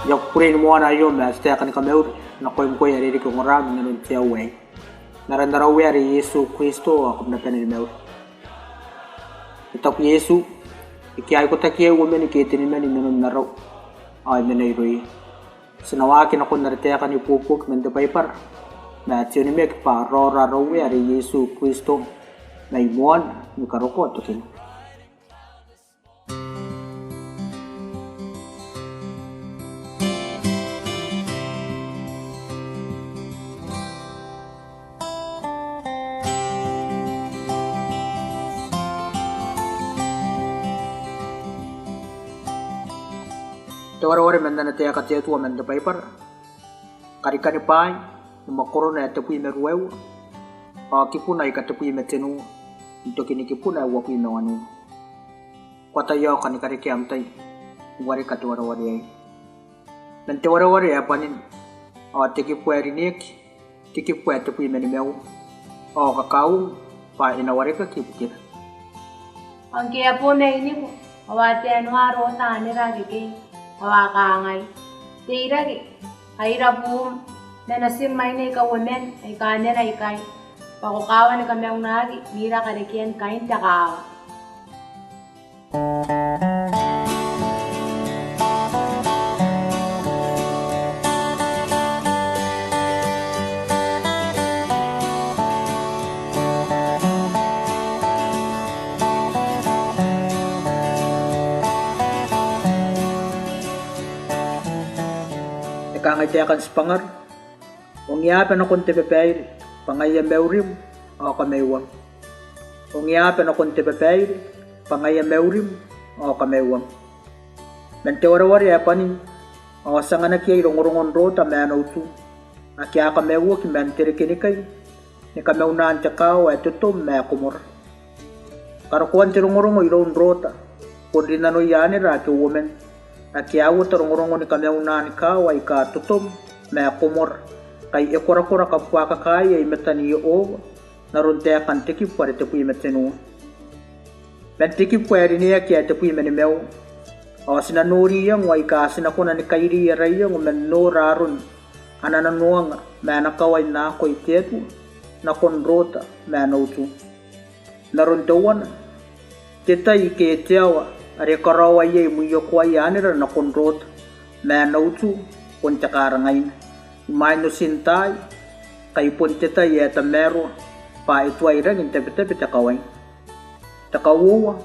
Yakurin mo na yun, basta kan kameur, na ko yari ko ngorami na nun tiya way. Narandaraw yari Yesu Kristo ako na penimeur. Itak Yesu, ikiyay ko takiya women ikitin men inunod na raw. Ay menayroy. Sinawakin ako naritiya kan ipupuk men dapaypar. Matthew ni mek pa rora raw yari Yesu Kristo. May muan, nukaroko tukin. Tawar-wari menda na tiya katiya tuwa menda paper. Kari-kari pai, numakuro na yatapuy meruew. Kipuna ikatapuy metenu. Ito kinikipuna wapuy mewanu. Kwatayaw kani-kari kiamtay. Wari katawar-wari ay. Nantawar-wari ay panin. Tikipuya rinik. Tikipuya tapuy menimew. Kakawong pa inawari ka kipukir. Ang kaya po na ini po. Awate anwaro na niragi kay. Awakangay. Tiragi. Kahira po na nasimay na ikawamen. Ay kanin ay kay. Pakukawan na kami ang nagi. Mira karikian kain takawa. Kangitiakan sepangar, ungiapan akong tepepayri, pangayam meurim, o kamewang. Ungiapan akong tepepayri, pangayam meurim, o kamewang. Mentewara-wari apanin, o sanganak yay rongrongon rota meanaw tu, akya kamewa ki mentirikinikay, ni kameunan tiyakaw ay tutum mea kumur. Karakuan ti rongrongo ilon rota, kundi nanoy yanira ki women, Akiawo tarungurongo ni kameunan ikaw ay katutom, mea kumor, kay ikura-kura kapwa kakaya ay metaniyo o, naruntea kan tikip pari tepuy metenu. Men tikip pari niya kaya tepuy menimew, o sinanuri yang way kasin ako na ni kairi yaray yang menurarun, anananuang mea nakaway na ako itetu, na konrota mea nautu. Naruntawan, titay kaya tiyawa, Ari karawa yay muyokwa yanira na konrot na nautu kung takarangayin. Imano sintay kay puntita yata mero pa ito ay rangin tabi-tabi takaway. Takawuwa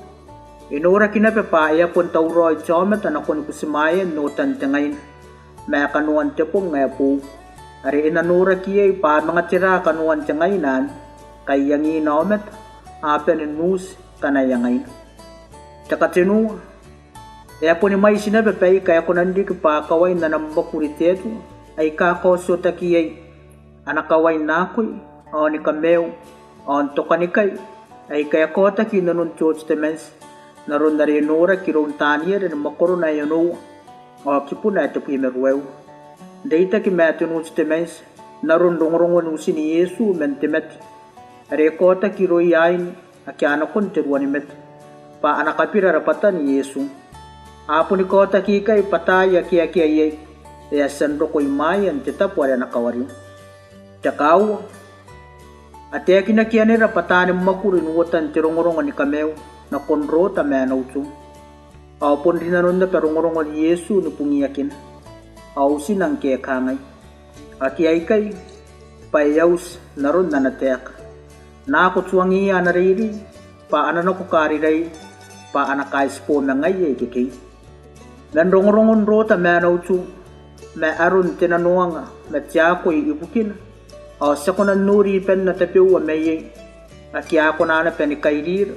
inura kinape pa iya pun tauro ay chomet anakon kusimayan no tantangayin. Maya kanuan tepong ngaya po. Ari inanura kiyay pa mga tira kanuan tiyangaynan kay yangi naomet apen inus kanayangayin. Takatinu, kaya po ni may sinabi kaya ko nandi kapakaway na nambakuritet ay kakauso takiyay anakaway na ako'y o ni kamew o anto kanikay ay kaya ko taki nanun church temens naroon na rinura kirong tanya rin makuro na yun o kipo na ito pimerwew. Dahita ki matinun temens naroon rungrungon usi ni Yesu mentimet reko taki royayin akyano kon tiruan imet. Pa anakapira rapatan ni Yesu. Apo ni kota kikay pataya kiya ya sandro ko imayan tetap wala nakawari. Takaw. Ate kinakiyan ni rapatan ni makurin wutan tirongorong ni kamew na konrota meanautu. Apo din nanon na perongorong ni Yesu ni pungiyakin. Aw sinang kaya kangay. Akiyay kay payaws naron na nateak. Nakot suwangiya na riri. Paano na kukariray paano kais po na ngay kikay. Landong-rongon rota meanaw tu me arun tinanuang metya ko ibukin. O sa ko nuri pen na tapiw a mayay. Akya ko na pen ikairir.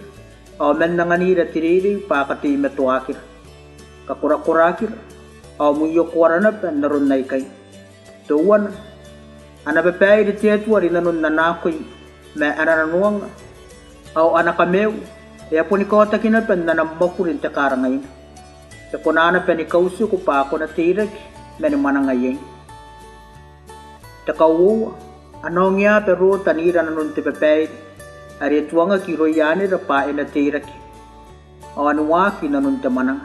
O men nanganira tiriri pakati metuakir. Kakura-kurakir. O muyokwara na pen naron na ikay. Tuwan. Anabapay di tiyatwa rin nanon nanakoy me anananuang o anakamew, kaya po ni kota kinapan na nambakurin takara ngayon. Kaya po na anapan ikauso ko pa ako na tirag, menimana ngayon. Takawo, anong nga pero tanira na nun tipapay, ari tuwa nga kiroyani rapain na tirag. O anuwa kinanun tamanang.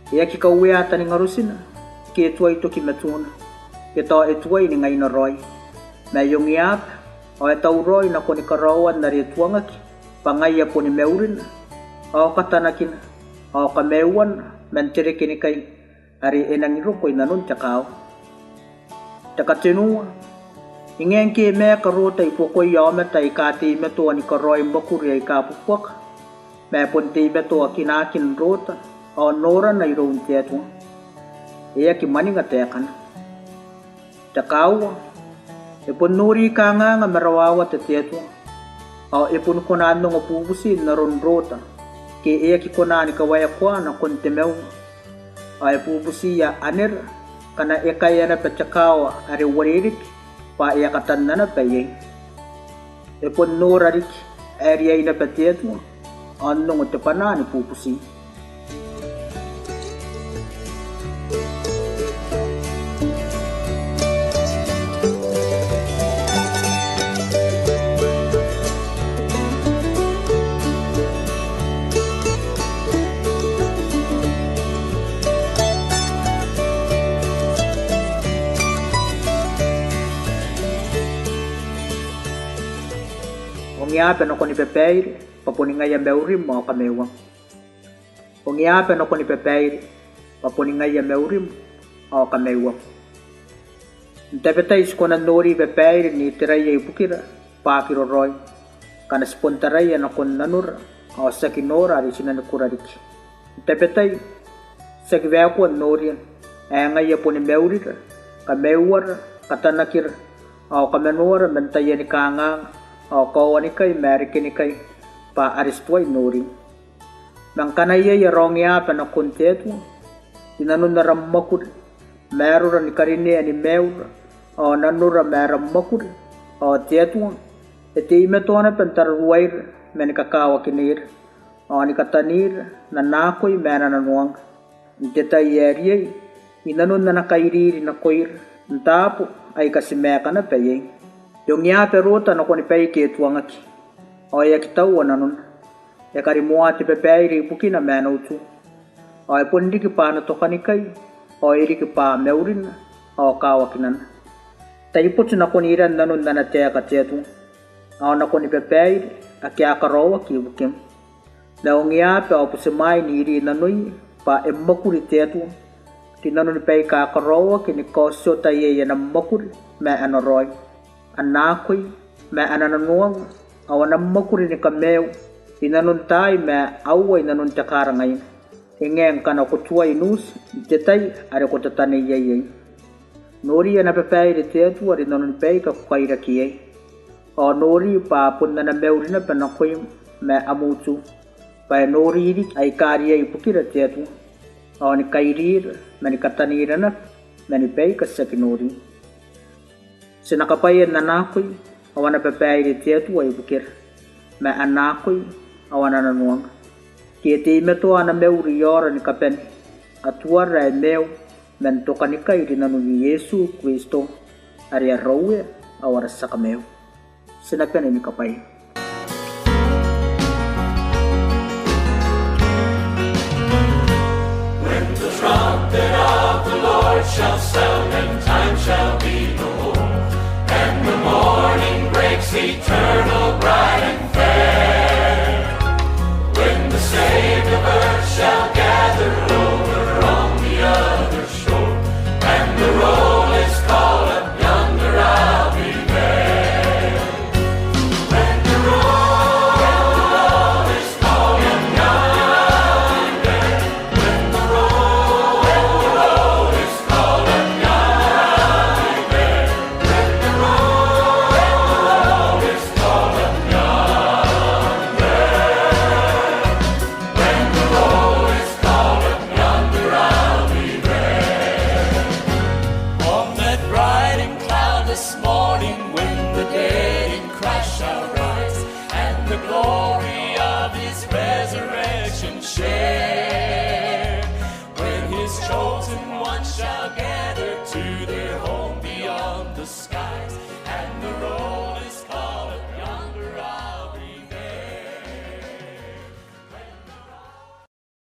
Kaya kikawiyatan ni ngarusin, ke tuai toki matuna ke to e tuai ni ngai na roi me yung iap o e tau roi na koni karawan na ria tuangaki pangai a poni meurin o katanakin o ka meuan men tere kini kai ari enang iroko inanun takao takatinua ingen ke me karota ipoko yome tai kati me to ni karoi mbakuri ai kapukwak me ponte me to akinakin rota o nora na iron tetu ia ki maninga tekan takao ipon nuri kanga nga marawawa te tetu o ipon konano nga pupusi na ron rota ke ia ki konani kawaya kwa na kontemeu o ipupusi ya aner kana ekaya na pachakawa ari waririk pa iya katanna na paye ipon norarik area ina patetu anno ngotepanani pupusi Ongiape no koni pepeire paponinga ya meurim mo kamewang ongiape no koni pepeire paponinga ya meurim o kamewang ntepeta iskona nori pepeire ni tiraya ipukira pakiro roy kana spontaraya no kon nanur o sakinora ari sinan kurarik ntepeta sakveako nori anga ya poni meurira kamewar katanakir o kamenora mentaya ni kanga o kawani kai merikini kai pa aristuai nori nangkana ya rongya pa na kontetu inanun na rammakur merura ni karine ani meur o nanura merammakur o tetu ete imetona pentar ruair meni kakawa kinir o ni katanir na nakoi mena na nuang inteta yeriye inanun na nakairiri na koir ntapo ay kasimeka na peye yung ya perota no koni pei ke tuangaki o ya kitau ananun ya kari muati pepeiri pukina menautu o ya pondi ki pa na tokanikai o iri ki pa meurin o kawakinan taipot na koni iran nanun na tea katetu o na koni pepeiri a kya karawa ki bukim na yung ya pe o pusimai ni iri nanui pa emmakuri tetu tinanun pei ka karawa kini kosyo taye ya na makuri me anoroy anakoi me anananuang awanam makuri ni kameu inanun tai me awa inanun takarangai ingeng kana kutua inus jetai are ko tatane yeye nori ana pepai de tetu ari nanun pei ka kwaira kiye o nori pa punna na meurina panakoi me amutu pa nori ri ai kariya ipukira tetu o ni kairir mani katanira na mani pei ka sakinori sinakapayan na nakoy awana pepeay di tetu ay bukir me anakoy awana nanuang kieti meto ana meuri yora ni kapen atuar ay meu mento kanikay di nanu ni Yesu Kristo ari arrowe awara sa kameu sinapen ni kapay. When the trumpet of the Lord shall sound and time shall be no more, and the morning breaks eternal, bright and fair. When the saved of earth shall gather over on the other shore, and the roll is called up yonder, I'll be there. When the roll is called up yonder, I'll be there. When the roll is called up yonder, I'll be there. When the roll is called up yonder, when the roll is called up yonder, I'll be there. On that bright and cloudless morning, when the dead in Christ shall rise, and the glory of His resurrection share.